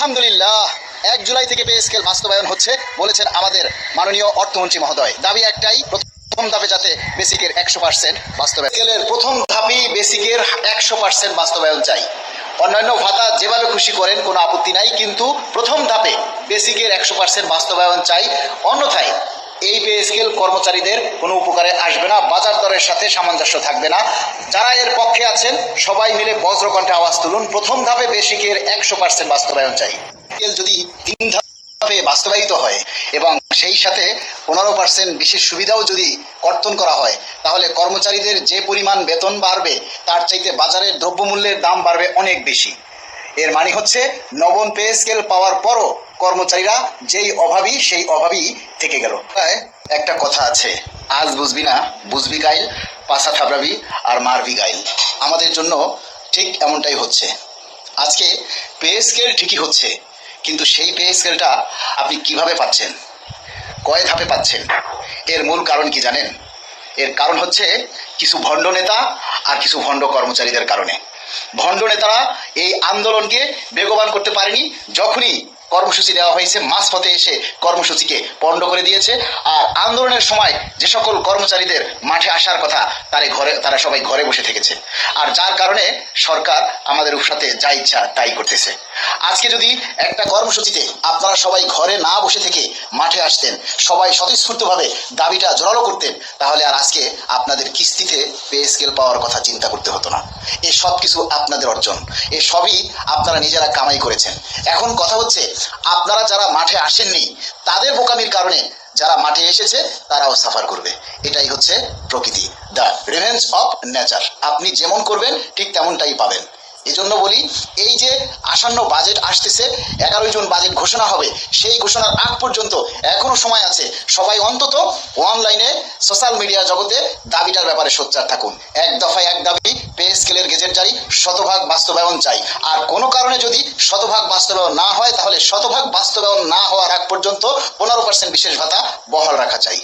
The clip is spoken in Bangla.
আলহামদুলিল্লাহ 1 জুলাই থেকে পে স্কেল বাস্তবায়ন হচ্ছে বলেছেন আমাদের মাননীয় অর্থমন্ত্রী মহোদয়। দাবি একটাই, প্রথম ধাপে যাতে বেসিকের 100% বাস্তবায়ন। স্কেলের প্রথম ধাপই বেসিকের 100% বাস্তবায়ন চাই। অন্যান্য ভাতা যেভাবে খুশি করেন কোনো আপত্তি নাই, কিন্তু প্রথম ধাপে বেসিকের 100% বাস্তবায়ন চাই। অন্যথায় এই পে স্কেল কর্মচারীদের কোনো উপকারে আসবে না, বাজার দরের সাথে সামঞ্জস্য থাকবে না। যারা এর পক্ষে আছেন সবাই মিলে বজ্রকণ্ঠে আওয়াজ তুলুন, প্রথম ধাপে বেসিকের 100% বাস্তবায়ন চাই। যদি 3 ধাপে বাস্তবায়িত হয় এবং সেই সাথে 15% বিশেষ সুবিধাও যদি কর্তন করা হয়, তাহলে কর্মচারীদের যে পরিমাণ বেতন বাড়বে তার চাইতে বাজারের দ্রব্যমূল্যের দাম বাড়বে অনেক বেশি। এর মানে হচ্ছে নবম পে স্কেল পাওয়ার পরও কর্মচারীরা যেই অভাবী সেই অভাবী থেকে গেল। একটা কথা আছে, আজ বুঝবি না বুঝবি গাইল, পাশা থাবড়াবি আর মারবি গাইল। আমাদের জন্য ঠিক এমনটাই হচ্ছে। আজকে পে স্কেল ঠিকই হচ্ছে, কিন্তু সেই পে স্কেলটা আপনি কিভাবে পাচ্ছেন, কয় ধাপে পাচ্ছেন? এর মূল কারণ কি জানেন? এর কারণ হচ্ছে কিছু ভণ্ড নেতা আর কিছু ভণ্ড কর্মচারীদের কারণে। ভণ্ড নেতারা এই আন্দোলনকে বেগবান করতে পারেনি। যখনই কর্মসূচি দেওয়া হয়েছে মাঝপথে এসে কর্মসূচিকে পণ্ড করে দিয়েছে। আর আন্দোলনের সময় যে সকল কর্মচারীদের মাঠে আসার কথা তারা সবাই ঘরে বসে থেকেছে। আর যার কারণে সরকার আমাদের সাথে যা ইচ্ছা তাই করতেছে। আজকে যদি একটা কর্মসূচিতে আপনারা সবাই ঘরে না বসে থেকে মাঠে আসতেন, সবাই স্বতঃস্ফূর্তভাবে দাবিটা জোরালো করতেন, তাহলে আর আজকে আপনাদের কিস্তিতে পে স্কেল পাওয়ার কথা চিন্তা করতে হতো না। এই সব কিছু আপনাদের অর্জন, এ সবই আপনারা নিজেরা কামাই করেছেন। এখন কথা হচ্ছে, আপনারা যারা মাঠে আসেননি তাদের বোকামির কারণে যারা মাঠে এসেছে তারাও সাফার করবে। এটাই হচ্ছে প্রকৃতি, দ্য রিভেঞ্জ অফ নেচার। আপনি যেমন করবেন ঠিক তেমনটাই পাবেন। এজন্য বলি, এই যে আসন্ন বাজেট আসতেছে, 11 জুন বাজেট ঘোষণা হবে, সেই ঘোষণার আগ পর্যন্ত এখনো সময় আছে। সবাই অন্তত অনলাইনে সোশ্যাল মিডিয়া জগতে দাবিটার ব্যাপারে সোচ্চার থাকুন। এক দফায় এক দাবি, পে স্কেলের গেজেট জারি, শতভাগ বাস্তবায়ন চাই। আর কোনো কারণে যদি শতভাগ বাস্তবায়ন না হয়, তাহলে শতভাগ বাস্তবায়ন না হওয়ার আগ পর্যন্ত 15% বিশেষ ভাতা বহাল রাখা চাই।